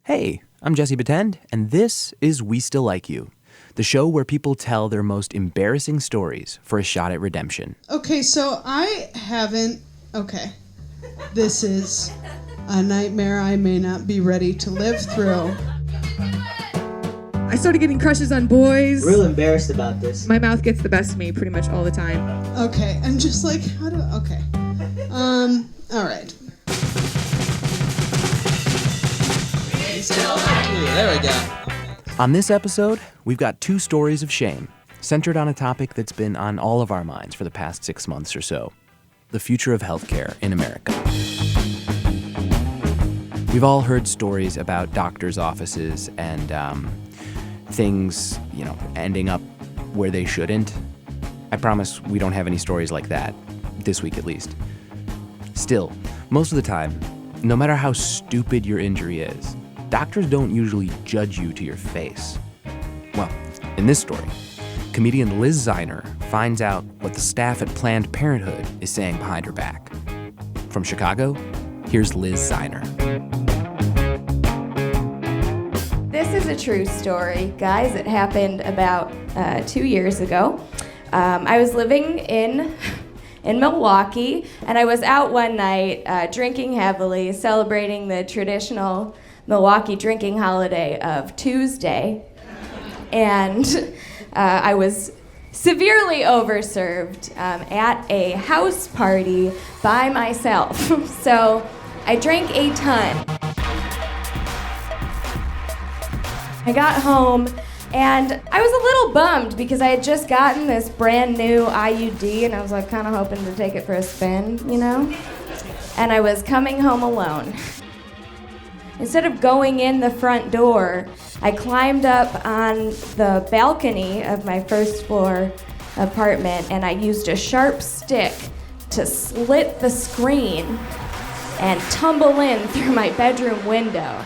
Hey, I'm Jesse Batend, and this is We Still Like You, the show where people tell their most embarrassing stories for a shot at redemption. Okay, so I haven't... Okay. This is a nightmare I may not be ready to live through. I started getting crushes on boys. Real embarrassed about this. My mouth gets the best of me pretty much all the time. Okay, I'm just like, how do... Okay. All right. There we go. On this episode, we've got two stories of shame, centered on a topic that's been on all of our minds for the past 6 months or so: the future of healthcare in America. We've all heard stories about doctors' offices and things, ending up where they shouldn't. I promise we don't have any stories like that, this week at least. Still, most of the time, no matter how stupid your injury is, doctors don't usually judge you to your face. Well, in this story, comedian Liz Ziner finds out what the staff at Planned Parenthood is saying behind her back. From Chicago, here's Liz Ziner. This is a true story, guys. It happened about 2 years ago. I was living in Milwaukee, and I was out one night drinking heavily, celebrating the traditional Milwaukee drinking holiday of Tuesday, and I was severely overserved at a house party by myself. So I drank a ton. I got home and I was a little bummed because I had just gotten this brand new IUD and I was like kind of hoping to take it for a spin, And I was coming home alone. Instead of going in the front door, I climbed up on the balcony of my first floor apartment and I used a sharp stick to slit the screen and tumble in through my bedroom window.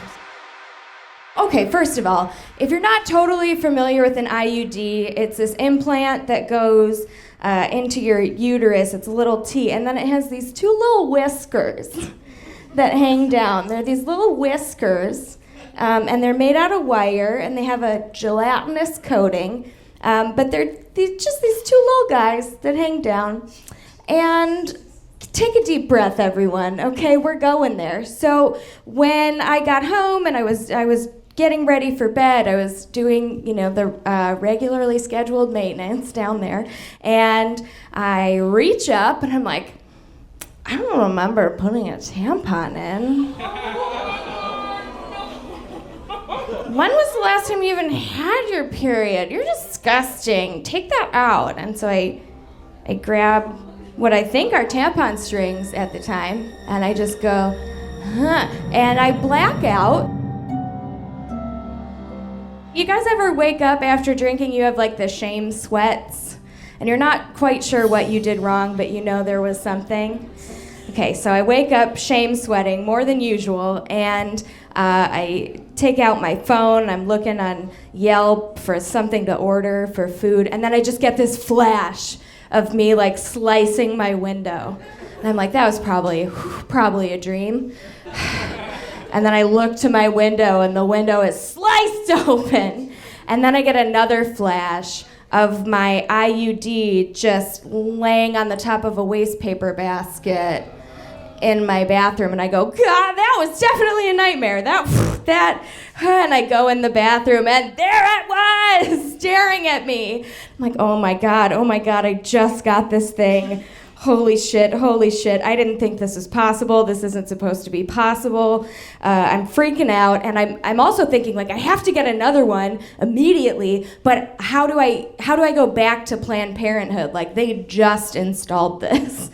Okay, first of all, if you're not totally familiar with an IUD, it's this implant that goes into your uterus. It's a little T, and then it has these two little whiskers that hang down. They're these little whiskers, and they're made out of wire, and they have a gelatinous coating, but they're just these two little guys that hang down. And take a deep breath, everyone, okay? We're going there. So when I got home and I was getting ready for bed, I was doing, the regularly scheduled maintenance down there, and I reach up and I'm like, I don't remember putting a tampon in. When was the last time you even had your period? You're disgusting. Take that out. And so I grab what I think are tampon strings at the time, and I just go, and I black out. You guys ever wake up after drinking, you have like the shame sweats, and you're not quite sure what you did wrong, but there was something? Okay, so I wake up shame sweating more than usual, and I take out my phone, I'm looking on Yelp for something to order for food, and then I just get this flash of me like slicing my window. And I'm like, that was probably a dream. And then I look to my window and the window is sliced open. And then I get another flash of my IUD just laying on the top of a waste paper basket in my bathroom, and I go, God, that was definitely a nightmare. And I go in the bathroom, and there it was, staring at me. I'm like, oh my God, I just got this thing. Holy shit, I didn't think this was possible. This isn't supposed to be possible. I'm freaking out, and I'm also thinking, like, I have to get another one immediately, but how do I go back to Planned Parenthood? Like, they just installed this.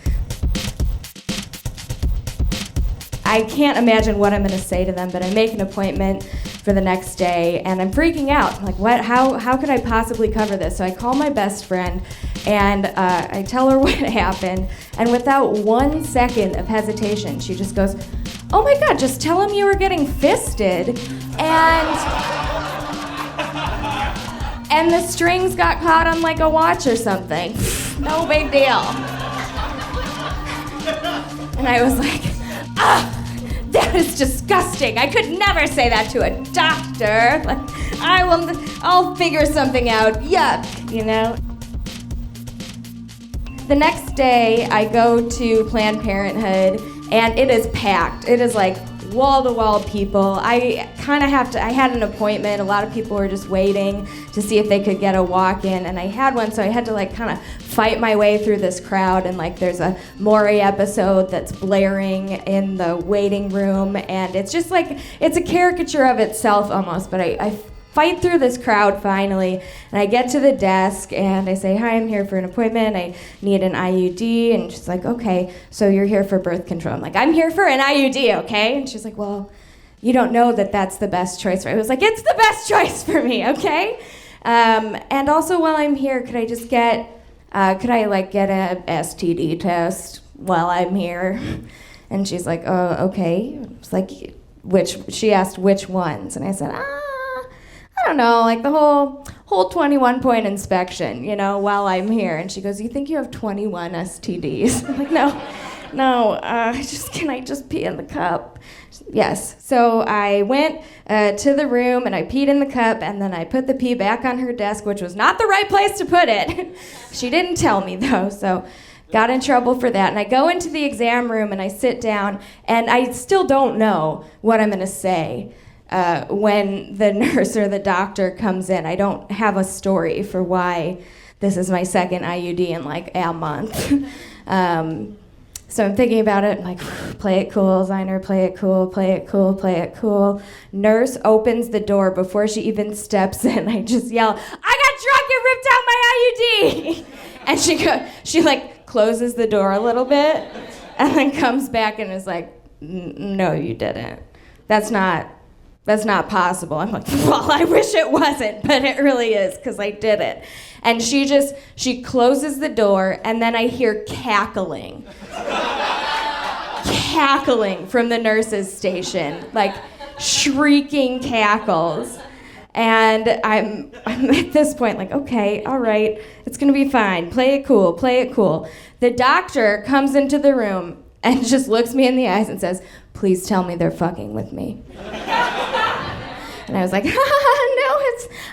I can't imagine what I'm going to say to them, but I make an appointment for the next day, and I'm freaking out. I'm like, what? How could I possibly cover this? So I call my best friend, and I tell her what happened, and without 1 second of hesitation, she just goes, oh my God, just tell him you were getting fisted, and the strings got caught on like a watch or something. No big deal. And I was like, that is disgusting. I could never say that to a doctor. Like, I'll figure something out. Yuck, you know? The next day, I go to Planned Parenthood, and it is packed. It is like wall-to-wall people. I had an appointment. A lot of people were just waiting to see if they could get a walk-in, and I had one, so I had to like kind of fight my way through this crowd, and like there's a Maury episode that's blaring in the waiting room, and it's just like, it's a caricature of itself almost, but I fight through this crowd finally, and I get to the desk, and I say, hi, I'm here for an appointment, I need an IUD, and she's like, okay, so you're here for birth control. I'm like, I'm here for an IUD, okay? And she's like, well, you don't know that that's the best choice, right? I was like, it's the best choice for me, okay? And also while I'm here, could I get a STD test while I'm here? And she's like, oh, okay. It's like, she asked which ones, and I said, I don't know, like the whole 21-point inspection, you know, while I'm here. And she goes, you think you have 21 STDs? I'm like, no, can I just pee in the cup? Yes. So I went to the room and I peed in the cup, and then I put the pee back on her desk, which was not the right place to put it. She didn't tell me though, so got in trouble for that. And I go into the exam room and I sit down, and I still don't know what I'm gonna say. When the nurse or the doctor comes in. I don't have a story for why this is my second IUD in like a month. So I'm thinking about it, I'm like, play it cool, Ziner, play it cool, play it cool, play it cool. Nurse opens the door before she even steps in. I just yell, I got drunk and ripped out my IUD! And she like closes the door a little bit and then comes back and is like, no, you didn't. That's not possible. I'm like, well, I wish it wasn't, but it really is, because I did it. And she closes the door, and then I hear cackling. Cackling from the nurse's station, like shrieking cackles. And I'm at this point like, okay, all right, it's gonna be fine. Play it cool, play it cool. The doctor comes into the room and just looks me in the eyes and says, please tell me they're fucking with me. And I was like, no,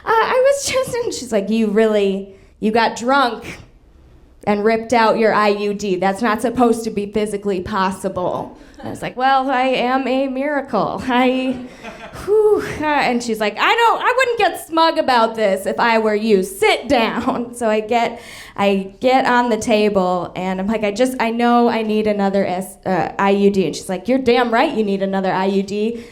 I was just, and she's like, you got drunk and ripped out your IUD. That's not supposed to be physically possible. And I was like, well, I am a miracle. And she's like, I wouldn't get smug about this if I were you. Sit down. So I get on the table, and I'm like, I know I need another IUD. And she's like, you're damn right you need another IUD.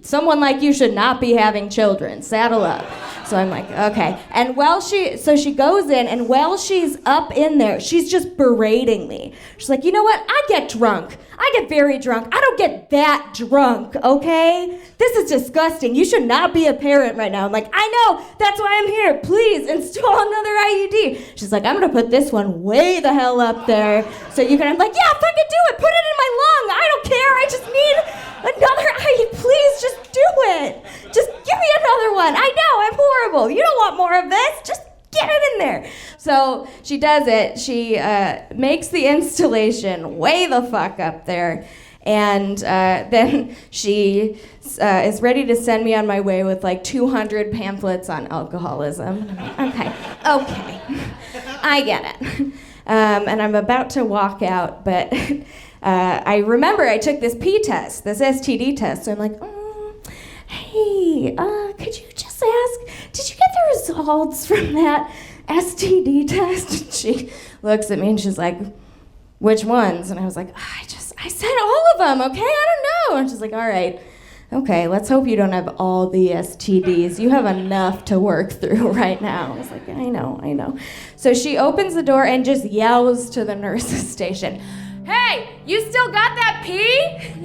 Someone like you should not be having children. Saddle up. So I'm like, okay. And she goes in, and while she's up in there, she's just berating me. She's like, you know what? I get drunk. I get very drunk. I don't get that drunk, okay? This is disgusting. You should not be a parent right now. I'm like, I know. That's why I'm here. Please install another IUD. She's like, I'm going to put this one way the hell up there so you can. I'm like, yeah, fucking do it. Put it in my lung. I don't care. I just need another IUD. Please just do it. Just give me another one. I know. I'm horrible. You don't want more of this. Just get it in there. So she does it. She makes the installation way the fuck up there. And then she is ready to send me on my way with like 200 pamphlets on alcoholism. Okay, I get it. And I'm about to walk out, but I remember I took this P test, this STD test. So I'm like, hey, could you just ask, did you get the results from that STD test? And she looks at me and she's like, which ones? And I was like, I said all of them, okay? I don't know. And she's like, all right, okay, let's hope you don't have all the STDs. You have enough to work through right now. I was like, I know. So she opens the door and just yells to the nurse's station, hey, you still got that pee?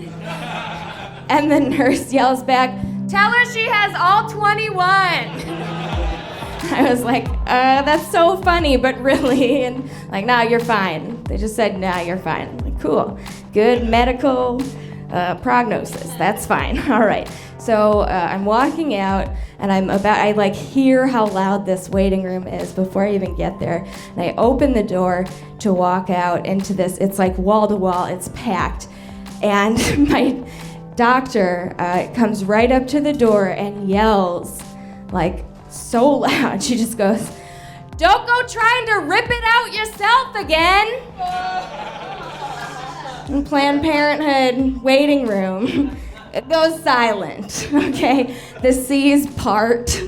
And the nurse yells back, tell her she has all 21. I was like, that's so funny, but really? And like, nah, you're fine. They just said, nah, you're fine. I'm like, cool. Good medical prognosis. That's fine. All right. So I'm walking out, and I like hear how loud this waiting room is before I even get there. And I open the door to walk out into this. It's like wall to wall. It's packed. And doctor comes right up to the door and yells, like, so loud. She just goes, "Don't go trying to rip it out yourself again." In Planned Parenthood waiting room, it goes silent, okay? The seas part.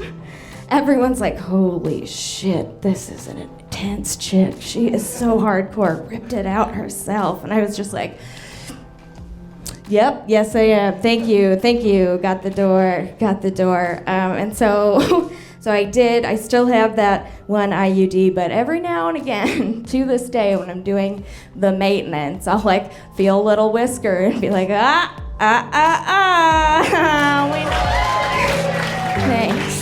Everyone's like, holy shit, this is an intense chick. She is so hardcore, ripped it out herself. And I was just like, yep, yes I am, thank you, got the door. And so I did. I still have that one IUD, but every now and again, to this day, when I'm doing the maintenance, I'll like feel a little whisker and be like, Thanks.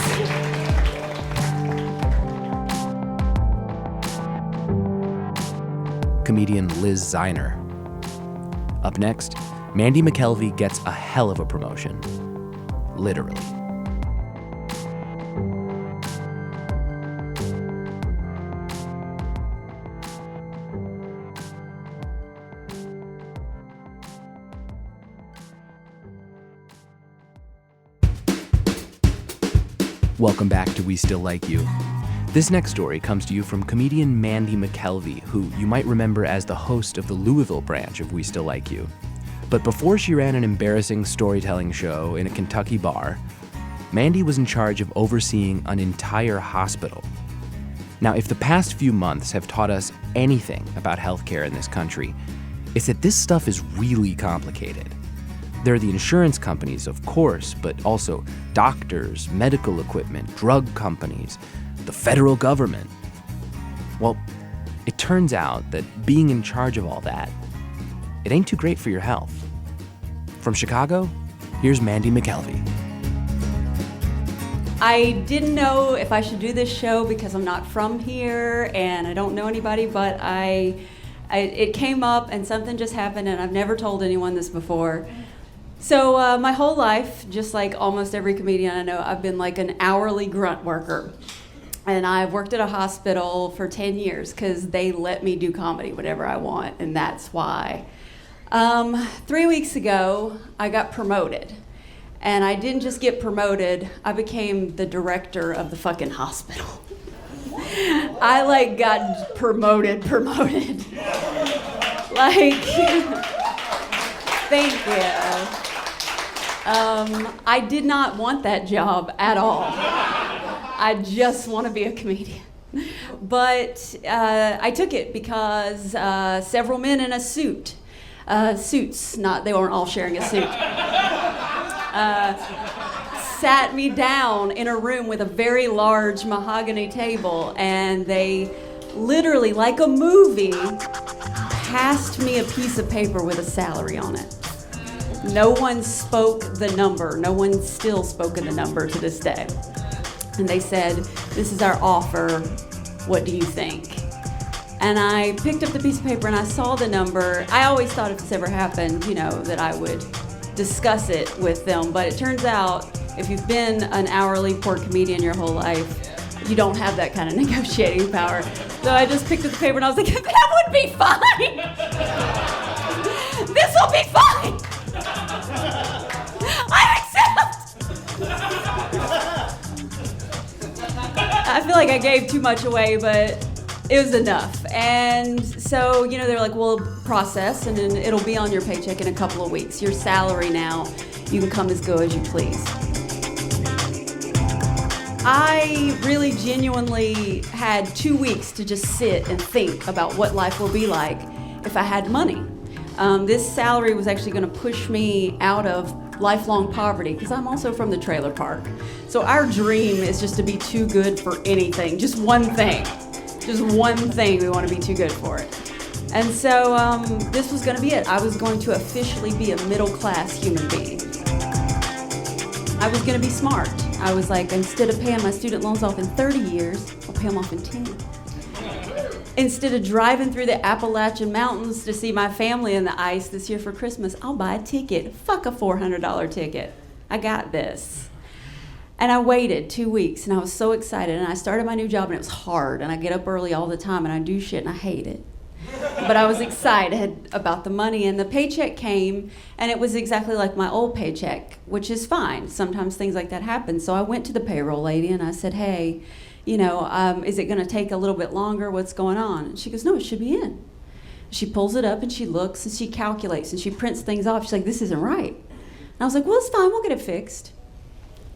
Comedian Liz Ziner. Up next, Mandee McKelvey gets a hell of a promotion. Literally. Welcome back to We Still Like You. This next story comes to you from comedian Mandee McKelvey, who you might remember as the host of the Louisville branch of We Still Like You. But before she ran an embarrassing storytelling show in a Kentucky bar, Mandee was in charge of overseeing an entire hospital. Now, if the past few months have taught us anything about healthcare in this country, it's that this stuff is really complicated. There are the insurance companies, of course, but also doctors, medical equipment, drug companies, the federal government. Well, it turns out that being in charge of all that, it ain't too great for your health. From Chicago, here's Mandee McKelvey. I didn't know if I should do this show because I'm not from here and I don't know anybody, but it came up and something just happened and I've never told anyone this before. So my whole life, just like almost every comedian I know, I've been like an hourly grunt worker. And I've worked at a hospital for 10 years because they let me do comedy whenever I want, and that's why. 3 weeks ago, I got promoted. And I didn't just get promoted, I became the director of the fucking hospital. I like got promoted. Like, thank you. I did not want that job at all. I just want to be a comedian. But I took it because several men in a suits, they weren't all sharing a suit, sat me down in a room with a very large mahogany table, and they literally, like a movie, passed me a piece of paper with a salary on it. No one spoke the number. No one still spoken the number to this day. And they said, "This is our offer. What do you think?" And I picked up the piece of paper and I saw the number. I always thought if this ever happened, that I would discuss it with them. But it turns out, if you've been an hourly poor comedian your whole life, you don't have that kind of negotiating power. So I just picked up the paper and I was like, that would be fine. This will be fine. I accept. I feel like I gave too much away, but it was enough. And so, they're like, well, process, and then it'll be on your paycheck in a couple of weeks. Your salary now, you can come as go as you please. I really genuinely had 2 weeks to just sit and think about what life will be like if I had money. This salary was actually going to push me out of lifelong poverty, because I'm also from the trailer park. So our dream is just to be too good for anything, just one thing. Just one thing, we want to be too good for it. And so this was going to be it. I was going to officially be a middle-class human being. I was going to be smart. I was like, instead of paying my student loans off in 30 years, I'll pay them off in 10. Instead of driving through the Appalachian Mountains to see my family in the ice this year for Christmas, I'll buy a ticket. Fuck a $400 ticket. I got this. And I waited 2 weeks, and I was so excited, and I started my new job, and it was hard, and I get up early all the time, and I do shit, and I hate it. But I was excited about the money, and the paycheck came, and it was exactly like my old paycheck, which is fine. Sometimes things like that happen. So I went to the payroll lady and I said, hey, is it going to take a little bit longer? What's going on? And she goes, no, it should be in. She pulls it up and she looks and she calculates and she prints things off. She's like, this isn't right. And I was like, well, it's fine. We'll get it fixed.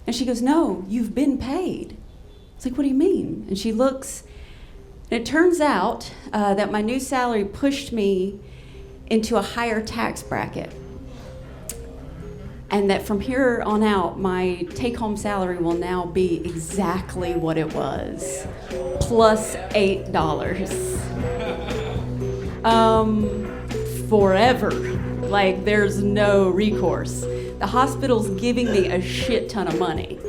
And she goes, no, you've been paid. I was like, what do you mean? And she looks. And it turns out that my new salary pushed me into a higher tax bracket. And that from here on out, my take-home salary will now be exactly what it was, plus $8. Forever. Like, there's no recourse. The hospital's giving me a shit ton of money,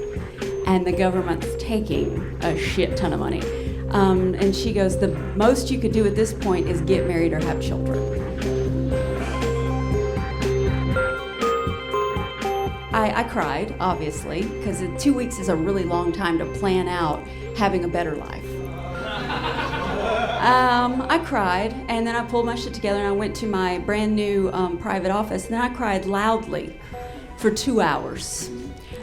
and the government's taking a shit ton of money. And she goes, the most you could do at this point is get married or have children. I cried, obviously, because 2 weeks is a really long time to plan out having a better life. I cried, and then I pulled my shit together, and I went to my brand new private office, and then I cried loudly for 2 hours.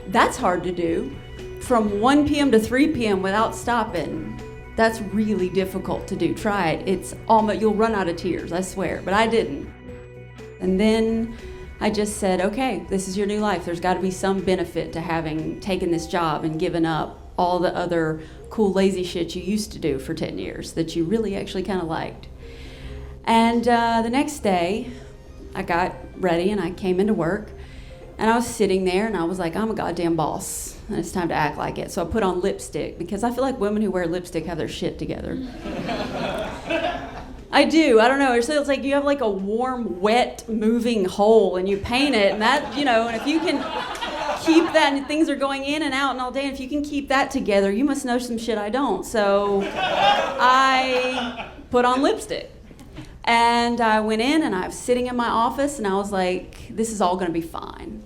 That's hard to do. From 1 p.m. to 3 p.m. without stopping. That's really difficult to do. Try it. It's almost, you'll run out of tears, I swear, but I didn't. And then I just said, okay, this is your new life. There's got to be some benefit to having taken this job and given up all the other cool, lazy shit you used to do for 10 years that you really actually kind of liked. And the next day, I got ready and I came into work, and I was sitting there and I was like, I'm a goddamn boss, and it's time to act like it. So I put on lipstick because I feel like women who wear lipstick have their shit together. I do. I don't know. It's like you have like a warm, wet, moving hole, and you paint it, and that, and if you can keep that, and things are going in and out and all day, and if you can keep that together, you must know some shit I don't. So I put on lipstick, and I went in, and I was sitting in my office, and I was like, this is all going to be fine.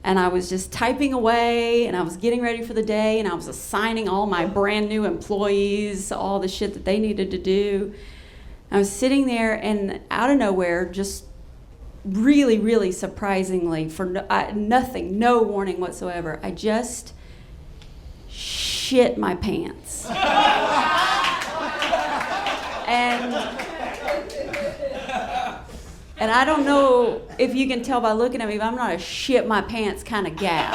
And I was just typing away, and I was getting ready for the day, and I was assigning all my brand new employees all the shit that they needed to do. I was sitting there, and out of nowhere, just really, really surprisingly, for nothing, no warning whatsoever, I just shit my pants. And I don't know if you can tell by looking at me, but I'm not a shit my pants kind of gal.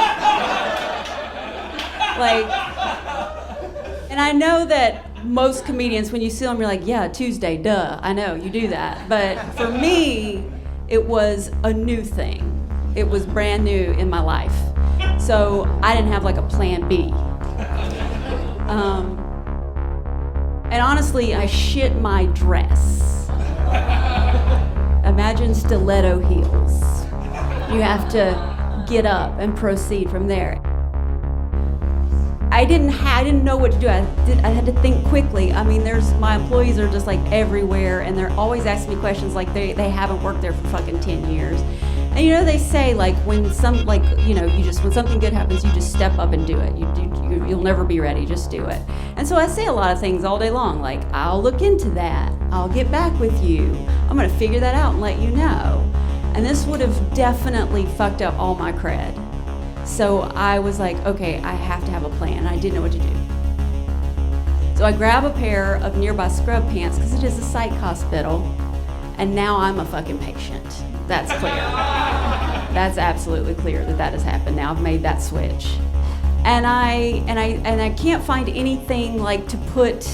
And I know that most comedians, when you see them, you're like, yeah, Tuesday, duh. I know, you do that. But for me, it was a new thing. It was brand new in my life. So I didn't have like a plan B. And honestly, I shit my dress. Imagine stiletto heels. You have to get up and proceed from there. I didn't know what to do. I had to think quickly. I mean, my employees are just like everywhere, and they're always asking me questions like they haven't worked there for fucking 10 years. And they say like when something good happens, you just step up and do it. You'll never be ready, just do it. And so I say a lot of things all day long, like I'll look into that. I'll get back with you. I'm gonna figure that out and let you know. And this would have definitely fucked up all my cred. So I was like, okay, I have to have a plan. I didn't know what to do. So I grab a pair of nearby scrub pants, because it is a psych hospital, and now I'm a fucking patient. That's clear. That's absolutely clear that has happened. Now I've made that switch. And I can't find anything like to put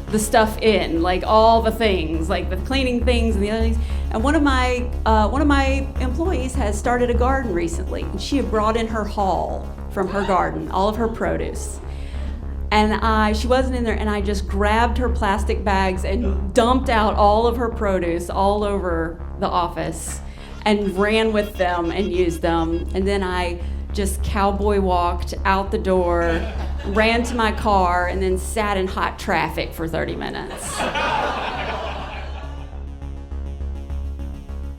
the stuff in, like all the things, like the cleaning things and the other things. And one of my employees has started a garden recently, and she had brought in her haul from her garden, all of her produce. And she wasn't in there, and I just grabbed her plastic bags and dumped out all of her produce all over the office and ran with them and used them. And then I just cowboy walked out the door, ran to my car, and then sat in hot traffic for 30 minutes.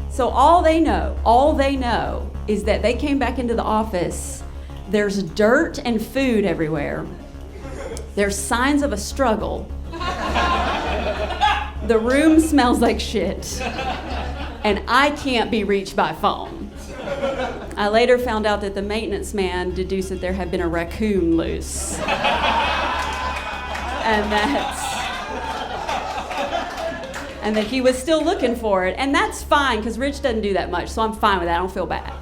So all they know is that they came back into the office, there's dirt and food everywhere, there's signs of a struggle, The room smells like shit. And I can't be reached by phone. I later found out that the maintenance man deduced that there had been a raccoon loose. And that he was still looking for it. And that's fine, because Rich doesn't do that much, so I'm fine with that. I don't feel bad.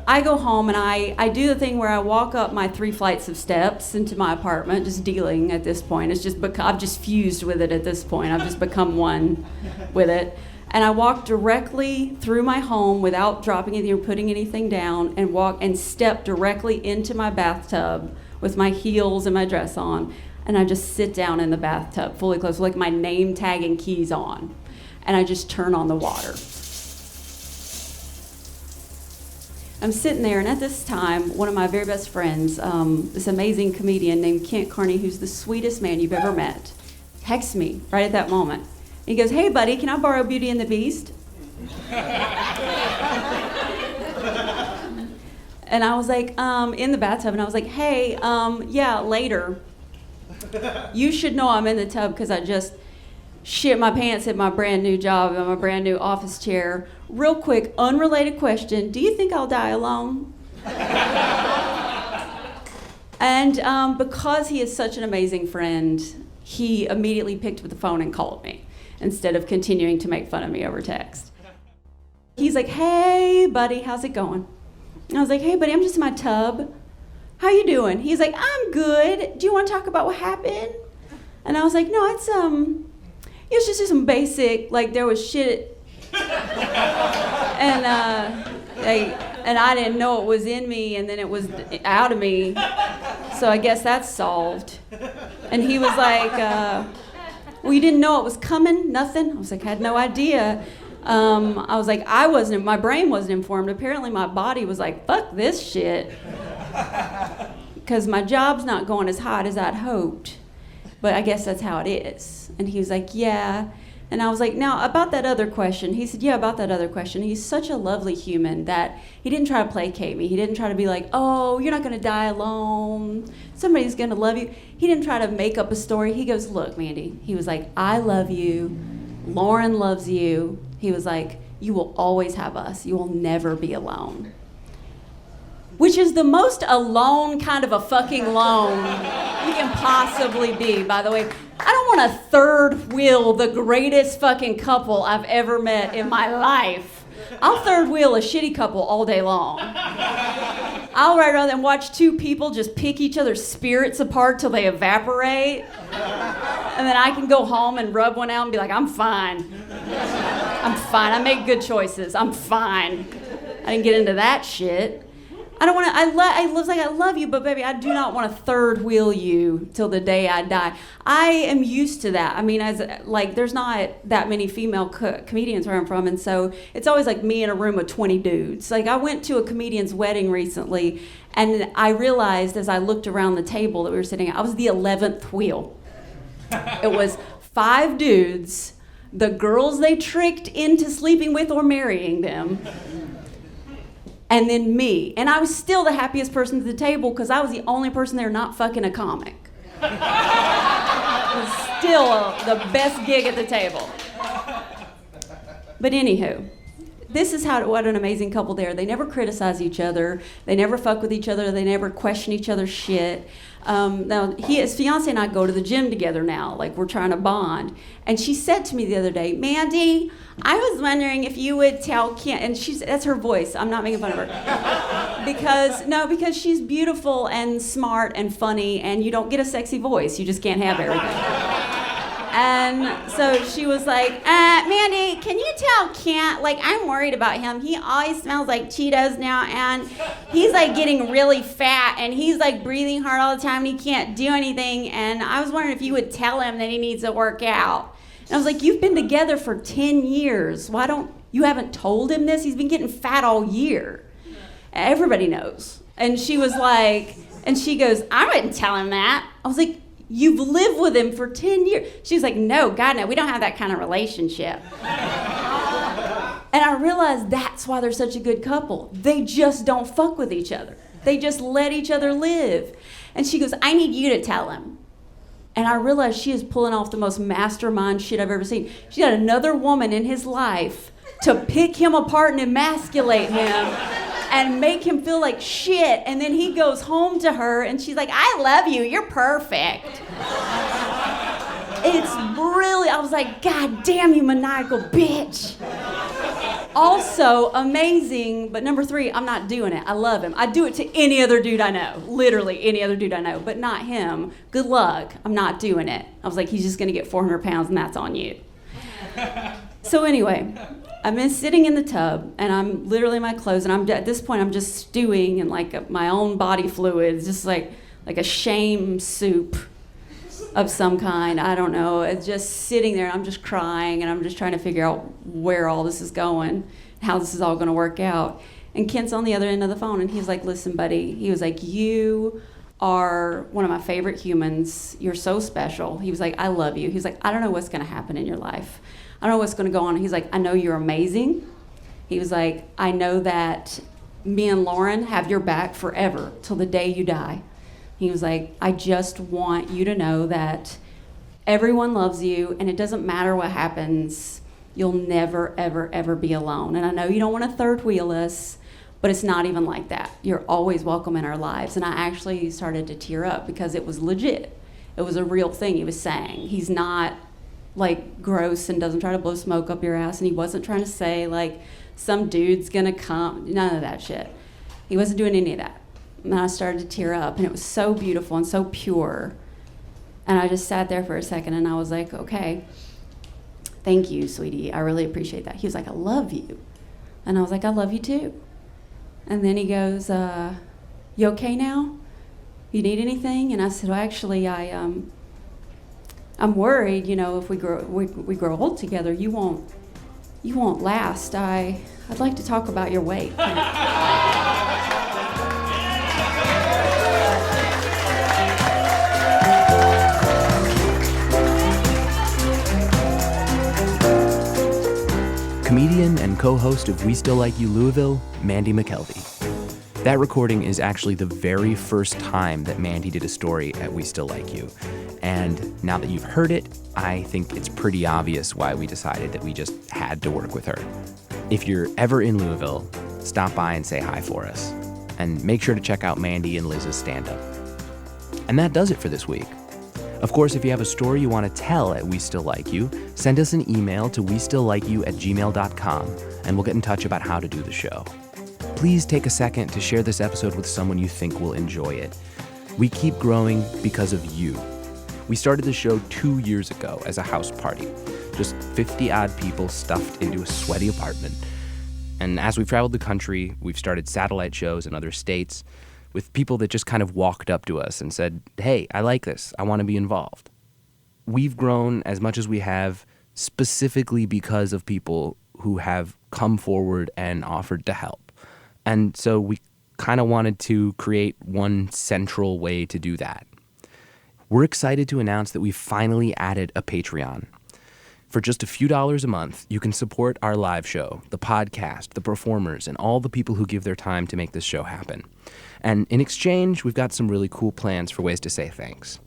I go home and I do the thing where I walk up my 3 flights of steps into my apartment, just dealing at this point. It's just I've just fused with it at this point. I've just become one with it. And I walk directly through my home without dropping anything or putting anything down, and step directly into my bathtub with my heels and my dress on. And I just sit down in the bathtub, fully clothed, like my name tag and keys on. And I just turn on the water. I'm sitting there, and at this time, one of my very best friends, this amazing comedian named Kent Carney, who's the sweetest man you've ever met, texts me right at that moment. He goes, "Hey, buddy, can I borrow Beauty and the Beast?" And I was like, in the bathtub, and I was like, "Hey, yeah, later. You should know I'm in the tub because I just shit my pants at my brand new job and my brand new office chair. Real quick, unrelated question. Do you think I'll die alone?" And because he is such an amazing friend, he immediately picked up the phone and called me instead of continuing to make fun of me over text. He's like, "Hey, buddy, how's it going?" And I was like, "Hey, buddy, I'm just in my tub. How you doing?" He's like, "I'm good. Do you want to talk about what happened?" And I was like, "No, it's just some basic, like there was shit." And I didn't know it was in me, and then it was out of me. So I guess that's solved. And he was like, "Well, you didn't know it was coming? Nothing?" I was like, "I had no idea." I was like, my brain wasn't informed. Apparently my body was like, "Fuck this shit." Because my job's not going as hot as I'd hoped. But I guess that's how it is. And he was like, "Yeah." And I was like, "Now, about that other question." He said, "Yeah, about that other question." He's such a lovely human that he didn't try to placate me. He didn't try to be like, "Oh, you're not going to die alone. Somebody's going to love you." He didn't try to make up a story. He goes, "Look, Mandee." He was like, "I love you. Lauren loves you." He was like, "You will always have us. You will never be alone." Which is the most alone kind of a fucking alone you can possibly be, by the way. I don't want to third wheel the greatest fucking couple I've ever met in my life. I'll third wheel a shitty couple all day long. I'll rather than watch 2 people just pick each other's spirits apart till they evaporate. And then I can go home and rub one out and be like, "I'm fine. I'm fine. I make good choices. I'm fine." I didn't get into that shit. I don't want to, I love you, but baby, I do not want to third wheel you till the day I die. I am used to that. I mean, there's not that many female comedians where I'm from, and so it's always like me in a room with 20 dudes. Like I went to a comedian's wedding recently, and I realized as I looked around the table that we were sitting at, I was the 11th wheel. It was 5 dudes, the girls they tricked into sleeping with or marrying them, and then me. And I was still the happiest person at the table because I was the only person there not fucking a comic. It was still the best gig at the table. But anywho, this is what an amazing couple they are. They never criticize each other. They never fuck with each other. They never question each other's shit. Now, his fiance and I go to the gym together now. Like, we're trying to bond. And she said to me the other day, "Mandee, I was wondering if you would tell Kim," and that's her voice. I'm not making fun of her. Because she's beautiful and smart and funny, and you don't get a sexy voice. You just can't have everything. And so she was like, "Mandee, can you tell Kent, like, I'm worried about him. He always smells like Cheetos now, and he's, like, getting really fat, and he's, like, breathing hard all the time, and he can't do anything, and I was wondering if you would tell him that he needs to work out." And I was like, "You've been together for 10 years. You haven't told him this? He's been getting fat all year. Everybody knows." And she was like, and she goes, "I wouldn't tell him that." I was like, "You've lived with him for 10 years. She was like, "No, God, no, we don't have that kind of relationship." And I realized that's why they're such a good couple. They just don't fuck with each other. They just let each other live. And she goes, "I need you to tell him." And I realized she is pulling off the most mastermind shit I've ever seen. She had another woman in his life to pick him apart and emasculate him and make him feel like shit. And then he goes home to her and she's like, I love you, you're perfect. It's brilliant. I was like, God damn you, maniacal bitch. Also amazing, but number 3, I'm not doing it. I love him. I do it to any other dude I know. Literally any other dude I know, but not him. Good luck. I'm not doing it. I was like, he's just gonna get 400 pounds and that's on you. So anyway, I've been sitting in the tub and I'm literally in my clothes and at this point I'm just stewing in like my own body fluids, just like a shame soup of some kind. I don't know. It's just sitting there and I'm just crying and I'm just trying to figure out where all this is going, how this is all going to work out. And Kent's on the other end of the phone and he's like, listen, buddy. He was like, you are one of my favorite humans. You're so special. He was like, I love you. He's like, I don't know what's going to happen in your life. I don't know what's going to go on. He's like, I know you're amazing. He was like, I know that me and Lauren have your back forever till the day you die. He was like, I just want you to know that everyone loves you and it doesn't matter what happens. You'll never, ever, ever be alone. And I know you don't want to third wheel us, but it's not even like that. You're always welcome in our lives. And I actually started to tear up because it was legit. It was a real thing he was saying. He's not like gross and doesn't try to blow smoke up your ass. And he wasn't trying to say like some dude's gonna come, none of that shit. He wasn't doing any of that. And I started to tear up, and it was so beautiful and so pure. And I just sat there for a second, and I was like, okay, thank you, sweetie. I really appreciate that. He was like, I love you. And I was like, I love you too. And then he goes, you okay now? You need anything? And I said, well, actually, I'm worried, you know, if we grow old together, you won't last. I'd like to talk about your weight. Comedian and co-host of We Still Like You Louisville, Mandee McKelvey. That recording is actually the very first time that Mandee did a story at We Still Like You. And now that you've heard it, I think it's pretty obvious why we decided that we just had to work with her. If you're ever in Louisville, stop by and say hi for us. And make sure to check out Mandee and Liz's stand-up. And that does it for this week. Of course, if you have a story you want to tell at We Still Like You, send us an email to westilllikeyou@gmail.com and we'll get in touch about how to do the show. Please take a second to share this episode with someone you think will enjoy it. We keep growing because of you. We started the show 2 years ago as a house party, just 50-odd people stuffed into a sweaty apartment. And as we've traveled the country, we've started satellite shows in other states, with people that just kind of walked up to us and said, hey, I like this. I want to be involved. We've grown as much as we have specifically because of people who have come forward and offered to help. And so we kind of wanted to create one central way to do that. We're excited to announce that we've finally added a Patreon. For just a few dollars a month, you can support our live show, the podcast, the performers, and all the people who give their time to make this show happen. And in exchange, we've got some really cool plans for ways to say thanks.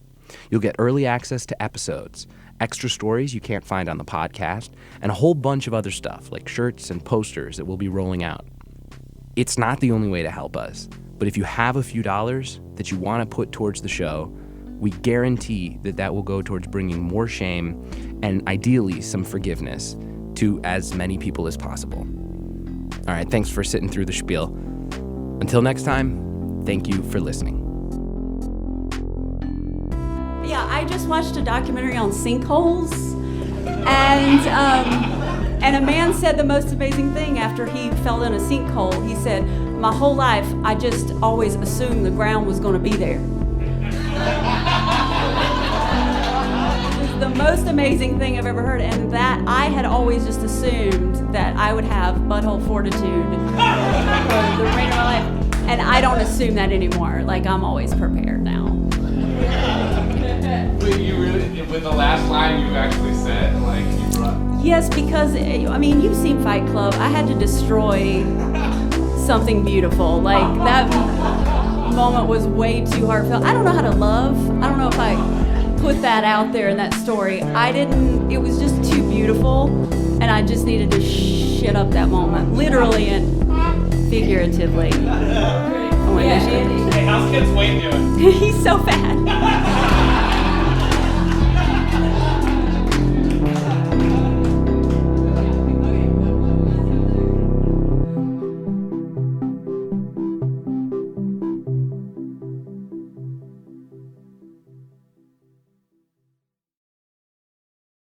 You'll get early access to episodes, extra stories you can't find on the podcast, and a whole bunch of other stuff like shirts and posters that we'll be rolling out. It's not the only way to help us, but if you have a few dollars that you want to put towards the show, we guarantee that that will go towards bringing more shame and ideally some forgiveness to as many people as possible. All right, thanks for sitting through the spiel. Until next time, thank you for listening. Yeah, I just watched a documentary on sinkholes, and a man said the most amazing thing after he fell in a sinkhole. He said, my whole life, I just always assumed the ground was going to be there. It was the most amazing thing I've ever heard, and that I had always just assumed that I would have butthole fortitude for the remainder of my life, and I don't assume that anymore. Like, I'm always prepared now. Wait, you really, with the last line you actually said, like, you brought... Yes, because, I mean, you've seen Fight Club. I had to destroy something beautiful. Like, that moment was way too heartfelt. I don't know how to love. I don't know if I put that out there in that story. It was just too beautiful, and I just needed to shit up that moment, literally and figuratively. Oh my gosh. Hey, how's Kid's weight doing? He's so fat.